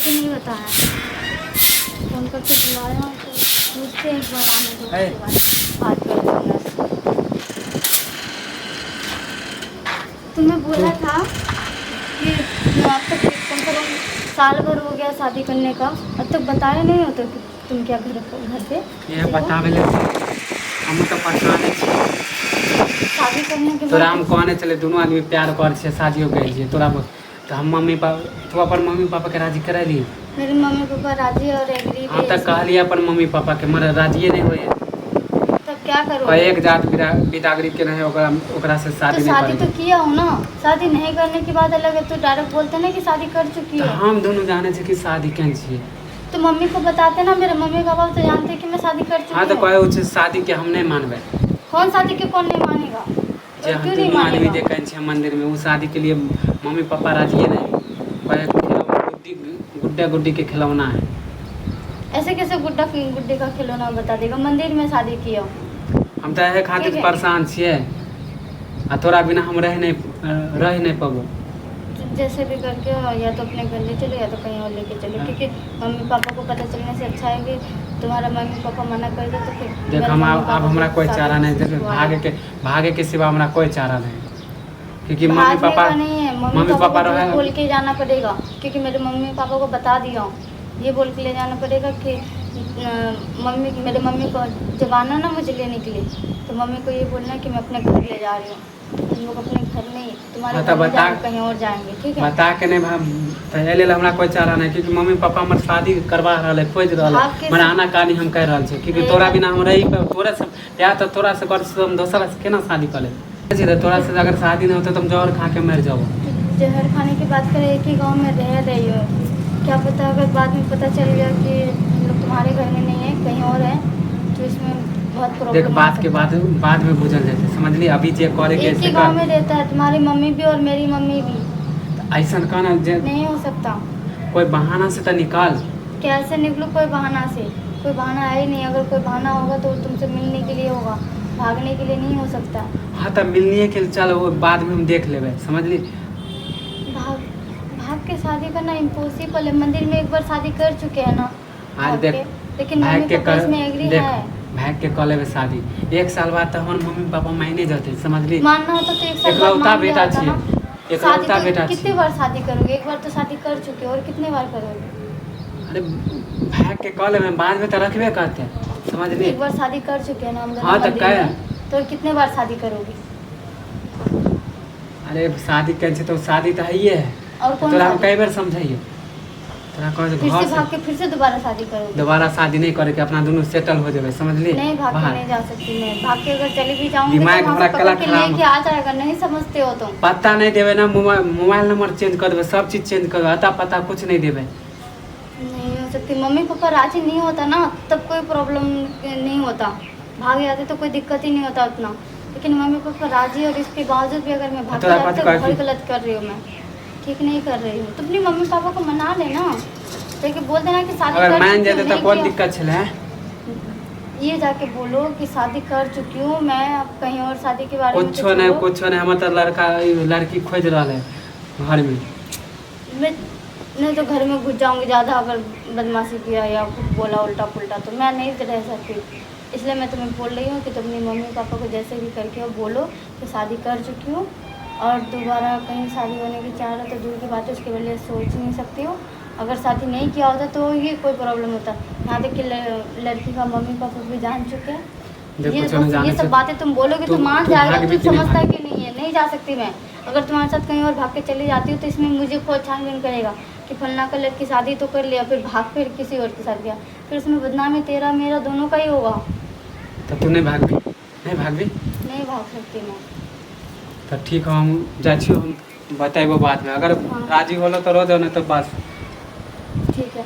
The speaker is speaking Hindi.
कुछ नहीं बताया, फोन करके बुलाया तो मुझसे एक बार आने दो, उसके बाद बात कर दूँगा। तुम्हें बोला था कि अब तक कम से कम साल भर हो गया शादी करने का, अब तक बताया नहीं हो तो कि तुम क्या घर पे ये बतावे ले हम तो परेशान छी। शादी करने के तोरा बाद हम कहने चले दोनों आदमी प्यार कर छे, शादियों कर लिए तोरा तो हम मम्मी पापा तो अपन मम्मी पापा के राजी करा ली। मेरे मम्मी पापा राजी और एग्री हाँ तक कहलिए अपन मम्मी पापा के मर राजिए नहीं होए, तब क्या करो? और एक जात बिदागरी के रहे ओकरा से शादी तो नहीं शादी करेगी। तो किया हो ना, शादी नहीं करने की बात अलग है, तो डायरेक्ट बोलते ना कि शादी कर चुकी तो हो। हम दोनों जाने छे कि शादी केन छिए, तो मम्मी को बताते ना, मेरे मम्मी पापा तो जानते कि मैं शादी कर हाँ चुकी तो हूँ। कहे उसे शादी के हम नहीं मानबे। कौन शादी के कौन नहीं मानेगा? जे और हम क्यों नहीं दोनों आदमी मानेगा? देखे छे मंदिर में, वो शादी के लिए मम्मी पापा राजी है नहीं। गुड्डा गुड्डी के खिलौना है। ऐसे कैसे गुड्डे का खिलौना बता देगा? मंदिर में शादी किया हो। हम तो यह खातिर ठीक है। परेशान छिए, आ तोरा बिना हम रह नहीं पाबो। जैसे भी करके या तो अपने घर ले चलो या तो कहीं और लेके चलो, क्योंकि मम्मी पापा को पता चलने से अच्छा है कि तुम्हारा मम्मी पापा मना कर दे तो फिर देख मेरे हम मम्मी अब पापा हमरा को कोई शादी चारा नहीं, देख करवाना। भागे के सिवा हमरा कोई चारा नहीं, क्योंकि मम्मी भागने पापा का नहीं है, मम्मी पापा को झूठ बोल के जाना पड़ेगा, क्योंकि मेरे मम्मी पापा को बता दिया हूँ, ये बोल के ले जाना पड़ेगा कि मेरे मम्मी को जब आना ना मुझे लेने के लिए, तो मम्मी को ये बोलना कि मैं अपने घर ले जा रही हूँ, तुम लोग अपने घर में ही तुम्हारे घर में जाके कहीं और जाएंगे, ठीक है? बता के नहीं ले हमरा कोई चारा नहीं, क्योंकि मम्मी पापा हमर शादी करवा रहा है, खोज रहा है, मर आना कहानी हम कह रहा छे, क्योंकि तोरा बिना हम रही तोरा से या तो तोरा से कर हम दोसरा से केना शादी कर ले। तोरा से अगर शादी नहीं होता तुम जहर खा के मर जाओ। जहर खाने की बात करें, एक ही गांव में रह रही हो, क्या पता अगर बाद में पता चल गया कि लोग तुम्हारे घर में नहीं है कहीं और है, तो इसमें बहुत देख प्रॉब्लम। बात के बाद में बुझल जाते, समझ ली। अभी जे करे के एक ही गांव में रहता है, तुम्हारी मम्मी भी और मेरी मम्मी भी। ऐसा कहना नहीं हो सकता, कोई बहाना से तो निकाल। कैसे निकलूं कोई बहाना से? कोई बहाना है ही नहीं, अगर कोई बहाना होगा तो तुमसे मिलने के लिए होगा, भागने के लिए नहीं हो सकता। हाँ तब मिलने के लिए चलो, वो बाद में हम देख लेंगे, समझ ली। भाग के शादी करना इम्पॉसिबल है, मंदिर में एक बार शादी कर चुके हैं ना आज देख लेकिन मम्मी पापा इसमें एग्री है। भाग के कॉलेज में शादी 1 साल बाद तो हमारे मम्मी पापा मायने जाते, समझ ली। मानना होता तो 1 साल बाद एकलौता मान बेटा लिया होता ना। छिए, एकलौता बेटा कितने छिए। बार शादी करोगे? एक बार तो शादी कर चुके हो, और कितने बार करोगे? अरे भाग के कॉलेज में बाद में तो रखबे करते हैं, समझ ली। एक बार शादी कर चुके हैं ना हम दोनों हाँ तो मंदिर क्या में, तो कितने बार शादी करोगे? अरे शादी कर तो शादी तो है ही है, और कौन तोरा हम शादी? कई बार समझाइए, तोरा कह फिर घर से भाग के फिर से दोबारा शादी करोगे? दोबारा शादी नहीं करे के अपना दोनों सेटल हो जाए, समझ ली। नहीं, भाग के बाहर नहीं जा सकती मैं, भाग के अगर चली भी जाऊंगी दिमाग तो हमरा वहाँ से कला पकड़ के खराब। लेके आ जाएगा, नहीं समझते हो तुम? पता नहीं देवे ना, मोबाइल नंबर चेंज कर देवे, सब चीज चेंज कर देवे, अता पता कुछ नहीं देवे। नहीं हो सकती, मम्मी पापा राजी नहीं होता ना तब कोई प्रॉब्लम नहीं होता, भाग जाते तो कोई दिक्कत ही नहीं होता उतना, लेकिन मम्मी पापा राजी और इसके बावजूद भी अगर मैं भाग तो जाती तो बात बहुत गलत कर रही हूँ, मैं ठीक नहीं कर रही हूँ। तो अपनी मम्मी पापा को मना लेना, लेकिन बोल देना कि शादी अगर कर मान चुकी जाते हूँ, तो नहीं कौन किया। दिक्कत छे। ये जाके बोलो कि शादी कर चुकी हूँ मैं, अब कहीं और शादी के बारे में कुछ नहीं, हम तो लड़की खोज रहा है घर में। मैं नहीं तो घर में घुस जाऊंगी ज़्यादा, अगर बदमाशी किया या कुछ बोला उल्टा पुल्टा तो मैं नहीं रह सकती, इसलिए मैं तुम्हें बोल रही हूँ कि तुम अपनी मम्मी पापा को जैसे भी करके हो बोलो कि शादी कर चुकी हूँ, और दोबारा कहीं शादी होने की चाह रहा तो दूर की बात है, उसके लिए सोच नहीं सकती हो। अगर शादी नहीं किया होता तो ये कोई प्रॉब्लम होता, यहाँ तक कि लड़की का मम्मी पापा भी जान चुके हैं। ये सब बातें तुम बोलोगे तो मान जाएगा, तू समझता है कि नहीं है? नहीं जा सकती मैं, अगर तुम्हारे साथ कहीं और भाग के चली जाती हूँ तो इसमें मुझे कोई छानबीन करेगा कि फलना का लड़की शादी तो कर लिया, फिर भाग फिर किसी और के साथ गया, फिर उसमें बदनामी तेरा मेरा दोनों का ही होगा। तो तू नहीं भाग भी? नहीं भाग सकती मैं। तो ठीक है, हम जाइ छियो, हम बताइबो बाद में, अगर राजी होलो तो रो दो, नहीं तो बस। ठीक है।